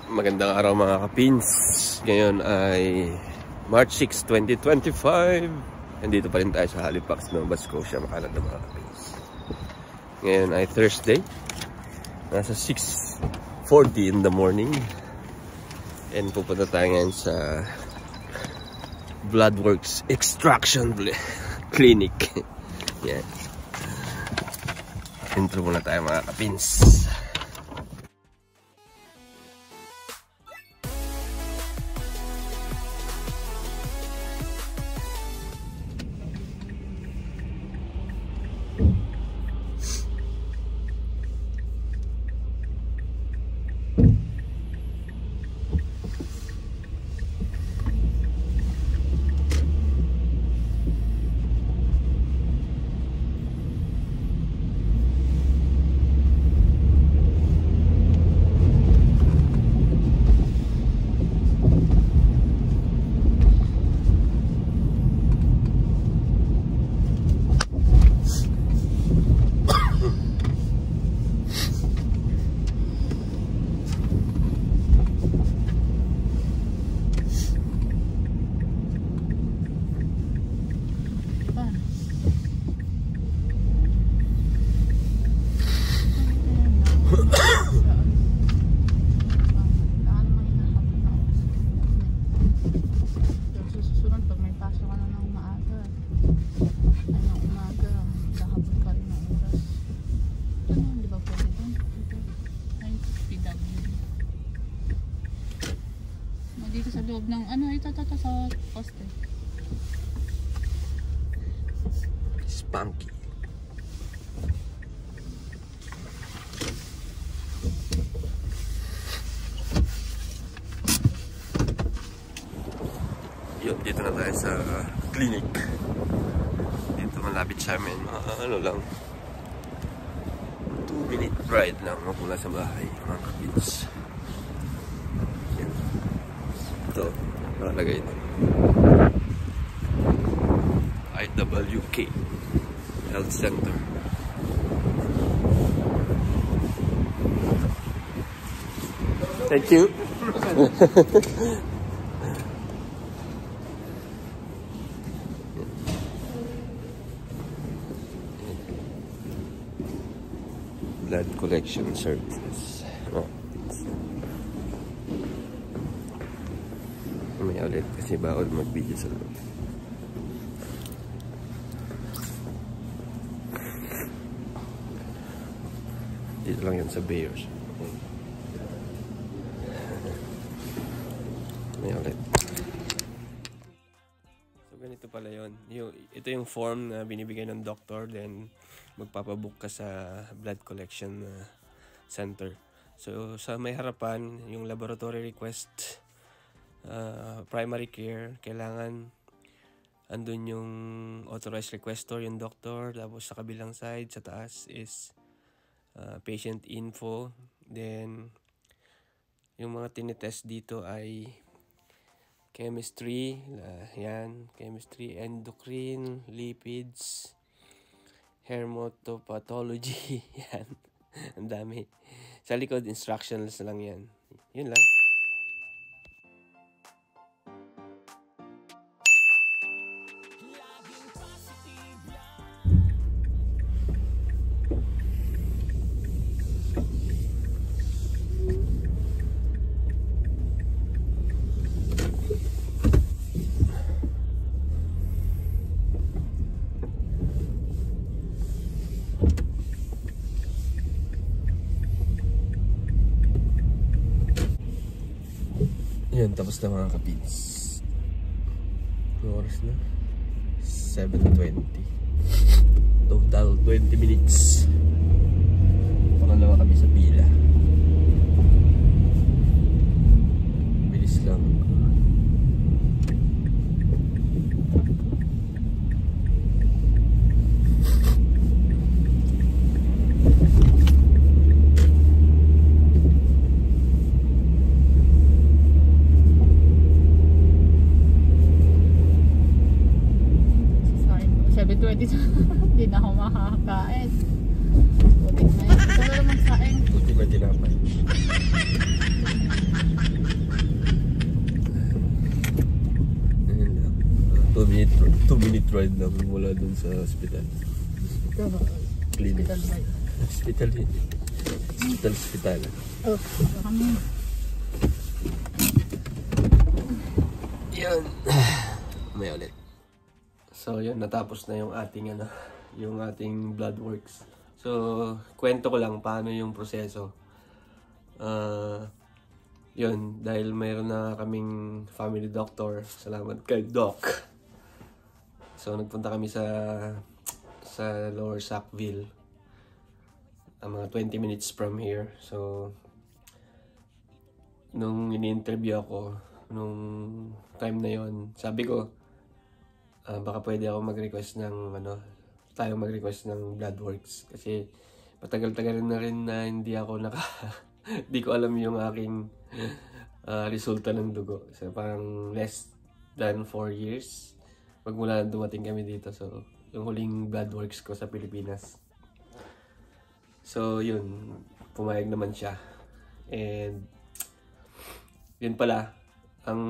Magandang araw mga kapins. Ngayon ay March 6, 2025. Nandito pa rin tayo sa Halifax, Nova Scotia, Canada mga kapins. Ngayon ay Thursday. Nasa 6:40 in the morning. And pupunta tayo ngayon sa Bloodworks Extraction Clinic. Yan. Intro muna tayo mga kapins. Dito sa loob ng ano, ito sa poste. Spunky. Yun, dito na tayo sa clinic. Dito malapit sa amin, ano lang, 2-minute ride lang mula sa bahay mga kapits. Ito, nakalagay ito. IWK Health Center. Thank you. Blood collection services. Oh. May ulit kasi bawal mag-video sa loob. Dito lang yan sa Bayers. May ulit. So ganito pala yun. Ito yung form na binibigay ng doctor, then magpapabook ka sa blood collection center. So sa may harapan, yung laboratory request, primary care, kailangan andun yung authorized requestor, yung doctor. Tapos sa kabilang side, sa taas is patient info. Then yung mga tinitest dito ay chemistry, yan, chemistry, endocrine, lipids, hermatopathology, yan. Ang dami. Sa likod, instructions lang yan. Yun lang. Yan, tapos na mga kapits. Oras na 7:20. Total 20 minutes. Pangalawa kami sa pila. Bilis lang. Hindi na ako makakain. Buti na yun. Ito na naman saing. Buti ba tinapay? 2-minute ride lang mula dun sa hospital. Clinic. Hospital. Oh, kami. Yan. May ulit. So yun, natapos na yung ating yung ating blood works. So, kwento ko lang paano yung proseso. Yun, dahil mayroon na kaming family doctor. Salamat kay Doc. So, nagpunta kami sa Lower Sackville. Mga 20 minutes from here. So, nung ini-interview ako, nung time na yon, sabi ko, baka pwede ako mag-request ng tayong mag-request ng blood works kasi matagal-tagal na rin na hindi ako hindi ko alam yung aking resulta ng dugo. So parang less than 4 years magmula dumating kami dito. So yung huling blood works ko sa Pilipinas. So yun, pumayag naman siya. And yun pala, ang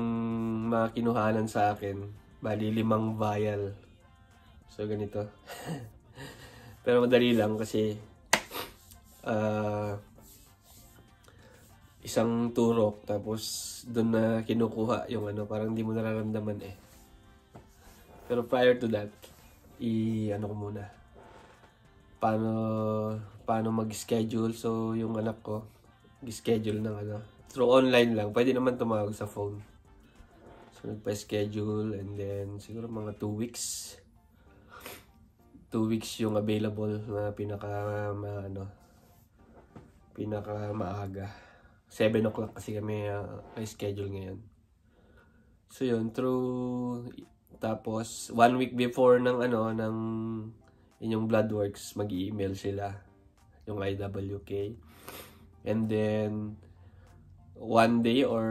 mga kinuhanan sa akin, bali 5 vial. So, ganito. Pero madali lang kasi isang turok tapos doon na kinukuha yung parang hindi mo nararamdaman eh. Pero prior to that, ko muna. Paano mag-schedule. So, yung anak ko, schedule ng through online lang. Pwede naman tumawag sa phone. So, nagpa-schedule and then siguro mga 2 weeks. 2 weeks yung available na pinaka maaga. 7 o'clock kasi kami may schedule ngayon. So yun, tapos 1 week before ng inyong blood works, mag-i-email sila yung IWK. And then 1 day or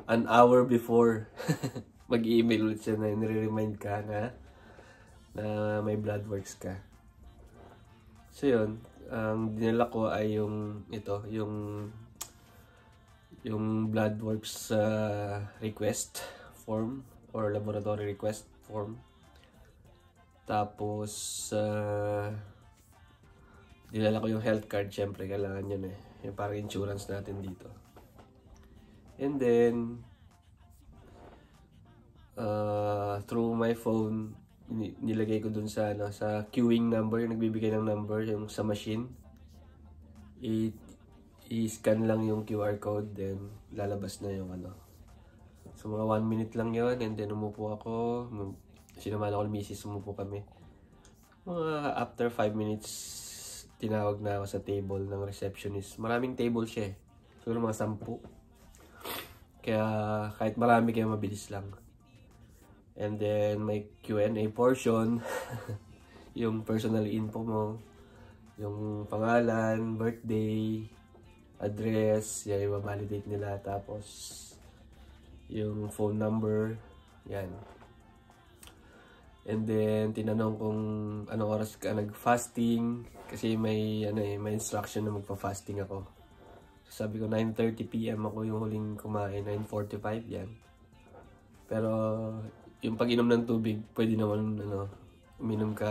an hour before mag-i-email ulit siya na nire-remind ka na may blood works ka. So yun, ang dinala ko ay yung blood works request form or laboratory request form. Tapos dinala ko yung health card, syempre kailangan yun yung parang insurance natin dito. And then through my phone, nilagay ko dun sa queuing number, yung nagbibigay ng number yung sa machine. I-scan lang yung QR code, then lalabas na yung So mga 1 minute lang yon, and then umupo ako, sinamala ko ng misis, umupo kami. Mga after 5 minutes, tinawag na ako sa table ng receptionist. Maraming table siya eh. Siguro mga 10. Kaya kahit marami kayo, mabilis lang. And then may Q&A portion. Yung personal info mo, yung pangalan, birthday, address, yan yung validate nila. Tapos yung phone number, yan. And then tinanong kung anong oras ka nag-fasting kasi may may instruction na magpa-fasting ako. So, sabi ko 9:30 PM ako yung huling kumain, 9:45 yan. Pero yung pag-inom ng tubig, pwede naman uminom ka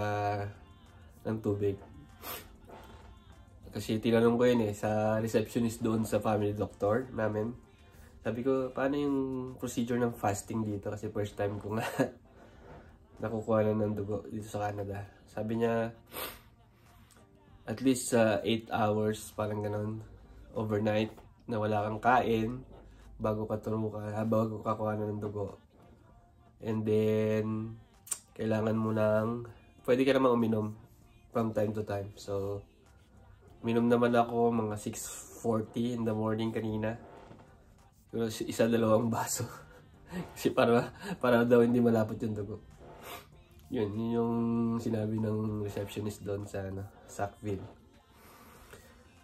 ng tubig. Kasi tinanong ko yun sa receptionist doon sa family doctor namin. Sabi ko, paano yung procedure ng fasting dito? Kasi first time ko nga nakukuha na ng dugo dito sa Canada. Sabi niya, at least 8 hours, parang ganon, overnight, na wala kang kain, bago ka kuha na ng dugo. And then, kailangan mo pwede ka namang uminom from time to time. So, uminom naman ako mga 6:40 in the morning kanina. Pero 1-2 baso. Kasi para daw hindi malapot yung dugo. Yun yung sinabi ng receptionist doon sa Sackville.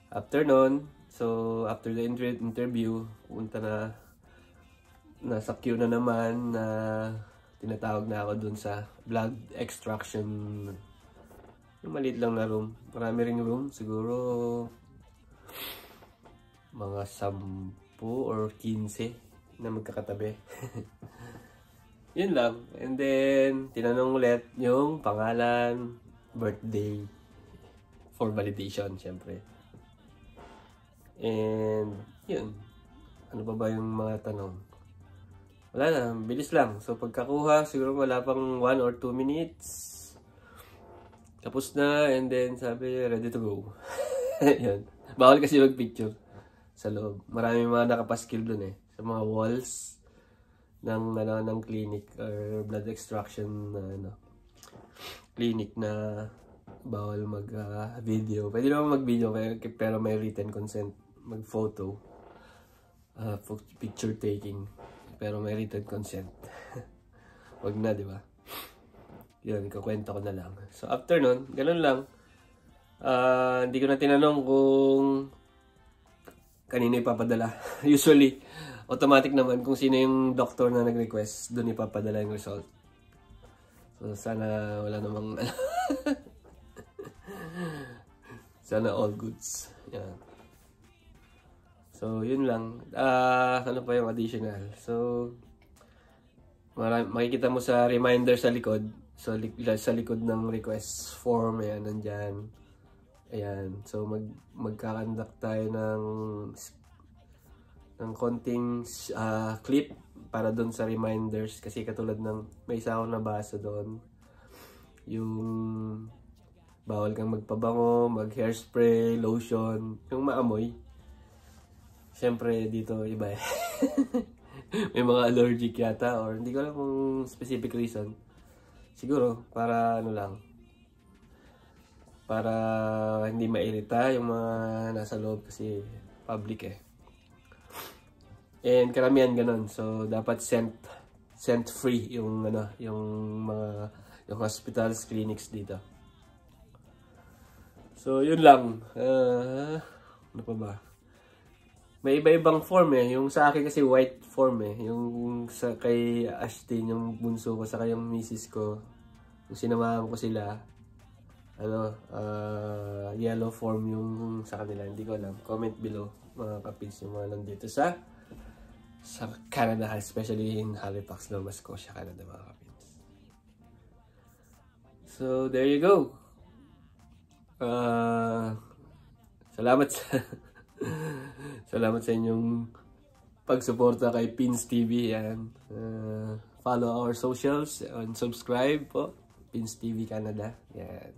After nun, so after the interview, punta nasa queue na naman na tinatawag na ako dun sa blood extraction. Yung maliit lang na room. Marami ring room. Siguro mga 10 or 15 na magkakatabi. Yun lang. And then, tinanong ulit yung pangalan, birthday, for validation, syempre. And, yun. Ano pa ba yung mga tanong? Wala na, bilis lang. So, pagkakuha, siguro wala pang 1 or 2 minutes. Tapos na, and then sabi, ready to go. Yun. Bawal kasi mag-picture sa loob. Marami mga nakapaskil dun eh. Sa mga walls ng clinic or blood extraction na clinic na bawal mag-video. Pwede naman mag-video pero may written consent. Mag-photo. Picture taking. Pero may written consent. Wag na, di ba? Yun, ikakwento ko na lang. So, after nun, ganun lang. Hindi ko na tinanong kung kanino ipapadala. Usually, automatic naman kung sino yung doctor na nag-request, doon ipapadala yung result. So, sana wala namang sana all goods. Yan. So, yun lang. Ano pa yung additional? So, makikita mo sa reminder sa likod. So, sa likod ng request form, ayan, nandyan. Ayan. So, magkakandak tayo ng konting clip para doon sa reminders. Kasi katulad ng, may isa akong nabasa doon. Yung bawal kang magpabango, mag-hairspray, lotion, yung maamoy. Siyempre, dito iba eh. May mga allergic yata or hindi ko alam kung specific reason. Siguro, para ano lang. Para hindi mairita yung mga nasa loob kasi public eh. And karamihan ganun. So, dapat scent free yung yung hospitals, clinics dito. So, yun lang. Ano pa ba? May iba-ibang form eh. Yung sa akin kasi white form eh. Yung sa kay Ashton, yung bunso ko, saka yung misis ko, yung sinamahan ko sila, yellow form yung sa kanila. Hindi ko alam. Comment below mga kapits yung mga nandito sa Canada, especially in Halifax, Nova Scotia, Canada mga kapits. So, there you go. Salamat salamat sa inyong pagsuporta kay Pins TV. Yan. Follow our socials and subscribe po. Pins TV Canada. Yan.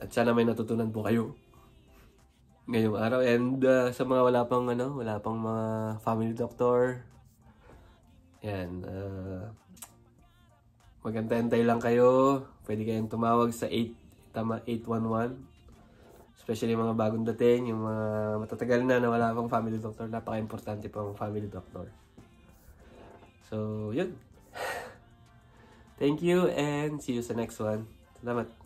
At sana may natutunan po kayo ngayong araw. And sa mga wala pang mga family doctor. Yan. Magantay-antay lang kayo. Pwede kayong tumawag sa 811. Especially mga bagong dating, yung mga matatagal na wala pang family doctor. Napaka-importante pang family doctor. So, yun. Thank you and see you sa next one. Salamat.